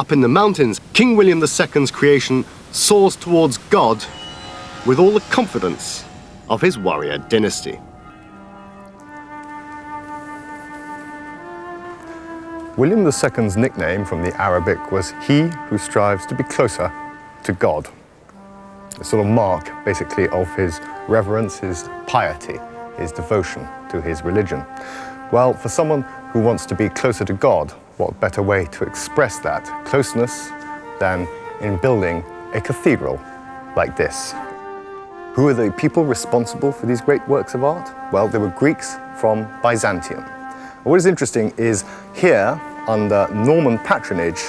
Up in the mountains, King William II's creation soars towards God with all the confidence of his warrior dynasty. William II's nickname from the Arabic was "he who strives to be closer to God." A sort of mark, basically, of his reverence, his piety, his devotion to his religion. Well, for someone who wants to be closer to God, what better way to express that closeness than in building a cathedral like this? Who are the people responsible for these great works of art? Well, they were Greeks from Byzantium. What is interesting is here, under Norman patronage,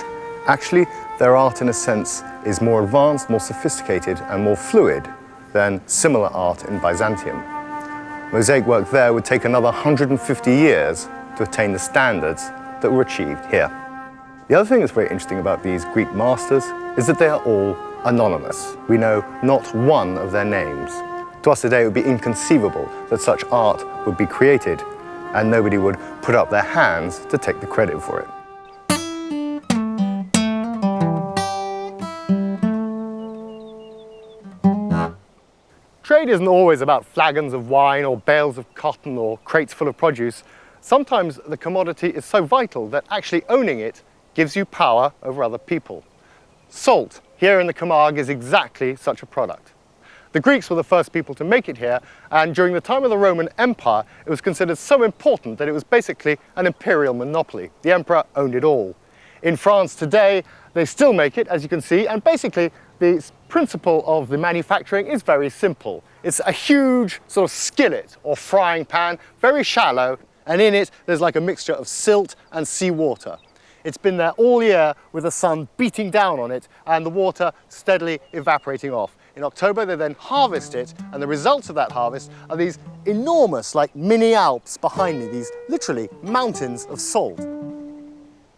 actually their art in a sense is more advanced, more sophisticated and more fluid than similar art in Byzantium. Mosaic work there would take another 150 years to attain the standards that were achieved here. The other thing that's very interesting about these Greek masters is that they are all anonymous. We know not one of their names. To us today, it would be inconceivable that such art would be created and nobody would put up their hands to take the credit for it. Trade isn't always about flagons of wine or bales of cotton or crates full of produce. Sometimes the commodity is so vital that actually owning it gives you power over other people. Salt here in the Camargue is exactly such a product. The Greeks were the first people to make it here, and during the time of the Roman Empire, it was considered so important that it was basically an imperial monopoly. The emperor owned it all. In France today, they still make it, as you can see, and basically the principle of the manufacturing is very simple. It's a huge sort of skillet or frying pan, very shallow, and in it there's like a mixture of silt and seawater. It's been there all year with the sun beating down on it and the water steadily evaporating off. In October they then harvest it, and the results of that harvest are these enormous, like mini Alps behind me, these literally mountains of salt.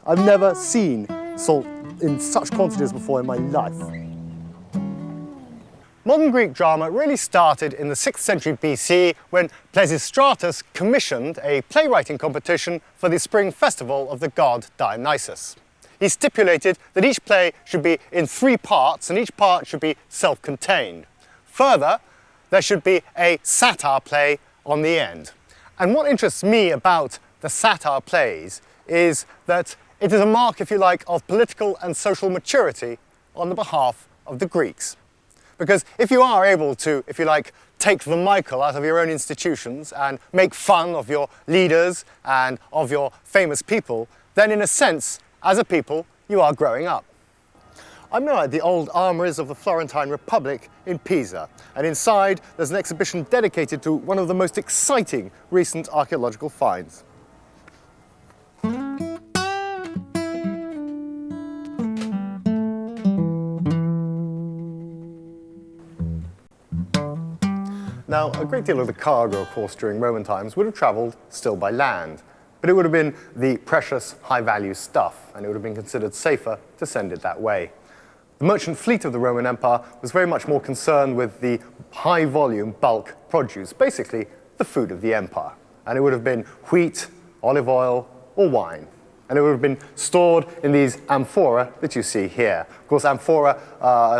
I've never seen salt in such quantities before in my life. Modern Greek drama really started in the 6th century BC when Pisistratus commissioned a playwriting competition for the spring festival of the god Dionysus. He stipulated that each play should be in 3 parts and each part should be self-contained. Further, there should be a satire play on the end. And what interests me about the satire plays is that it is a mark, if you like, of political and social maturity on the behalf of the Greeks. Because if you are able to, if you like, take the Michael out of your own institutions and make fun of your leaders and of your famous people, then in a sense, as a people, you are growing up. I'm now at the old armories of the Florentine Republic in Pisa, and inside there's an exhibition dedicated to one of the most exciting recent archaeological finds. Now, a great deal of the cargo, of course, during Roman times would have travelled still by land, but it would have been the precious, high-value stuff, and it would have been considered safer to send it that way. The merchant fleet of the Roman Empire was very much more concerned with the high-volume bulk produce, basically the food of the empire. And it would have been wheat, olive oil, or wine. And it would have been stored in these amphora that you see here. Of course, amphora,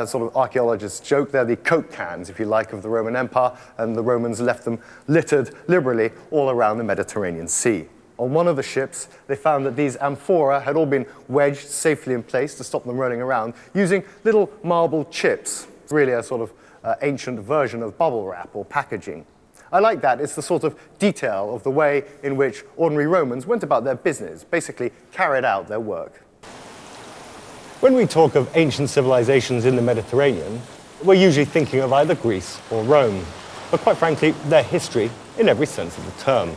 sort of archaeologists joke, they're the Coke cans, if you like, of the Roman Empire, and the Romans left them littered liberally all around the Mediterranean Sea. On one of the ships, they found that these amphora had all been wedged safely in place to stop them rolling around using little marble chips. It's really a sort of ancient version of bubble wrap or packaging. I like that. It's the sort of detail of the way in which ordinary Romans went about their business, basically carried out their work. When we talk of ancient civilizations in the Mediterranean, we're usually thinking of either Greece or Rome, but quite frankly, their history in every sense of the term.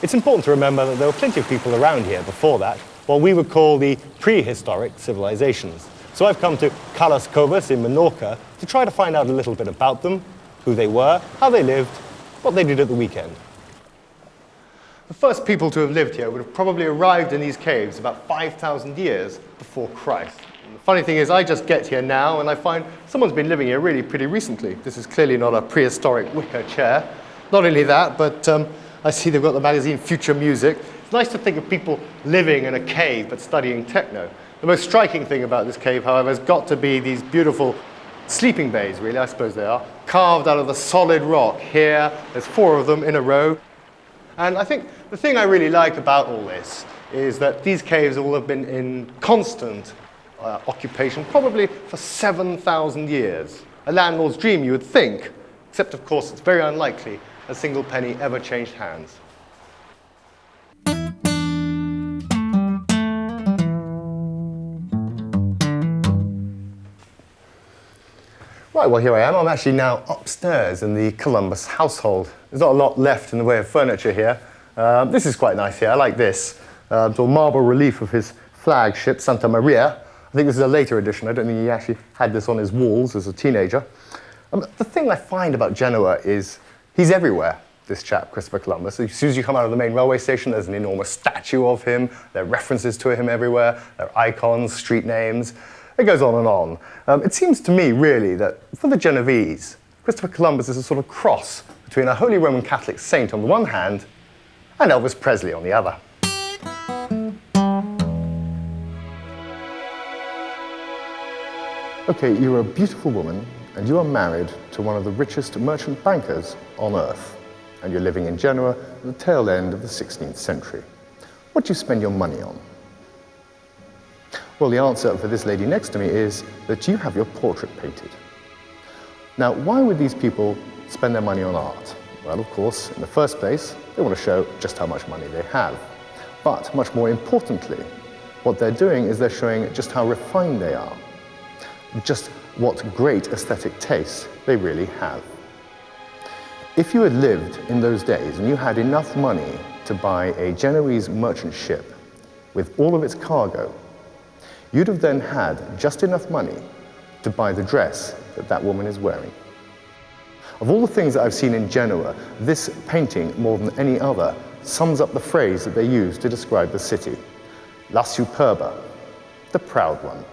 It's important to remember that there were plenty of people around here before that, what we would call the prehistoric civilizations. So I've come to Calas Covas in Menorca to try to find out a little bit about them, who they were, how they lived, what they did at the weekend. The first people to have lived here would have probably arrived in these caves about 5,000 years before Christ. And the funny thing is, I just get here now and I find someone's been living here really pretty recently. This is clearly not a prehistoric wicker chair. Not only that, but I see they've got the magazine Future Music. It's nice to think of people living in a cave but studying techno. The most striking thing about this cave, however, has got to be these beautiful sleeping bays, really, I suppose they are, carved out of the solid rock. Here, there's 4 of them in a row. And I think the thing I really like about all this is that these caves all have been in constant occupation, probably for 7,000 years. A landlord's dream, you would think, except of course it's very unlikely a single penny ever changed hands. Right, well here I am. I'm actually now upstairs in the Columbus household. There's not a lot left in the way of furniture here. This is quite nice here. I like this. It's a marble relief of his flagship, Santa Maria. I think this is a later edition. I don't think he actually had this on his walls as a teenager. The thing I find about Genoa is he's everywhere, this chap, Christopher Columbus. As soon as you come out of the main railway station, there's an enormous statue of him. There are references to him everywhere. There are icons, street names. It goes on and on. It seems to me, really, that for the Genovese, Christopher Columbus is a sort of cross between a Holy Roman Catholic saint on the one hand and Elvis Presley on the other. Okay, you're a beautiful woman and you are married to one of the richest merchant bankers on earth, and you're living in Genoa at the tail end of the 16th century. What do you spend your money on? Well, the answer for this lady next to me is that you have your portrait painted. Now, why would these people spend their money on art? Well, of course, in the first place, they want to show just how much money they have. But much more importantly, what they're doing is they're showing just how refined they are, just what great aesthetic taste they really have. If you had lived in those days and you had enough money to buy a Genoese merchant ship with all of its cargo, you'd have then had just enough money to buy the dress that that woman is wearing. Of all the things that I've seen in Genoa, this painting, more than any other, sums up the phrase that they use to describe the city. La superba, the proud one.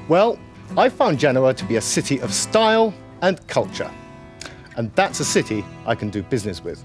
Well, I found Genoa to be a city of style and culture. And that's a city I can do business with.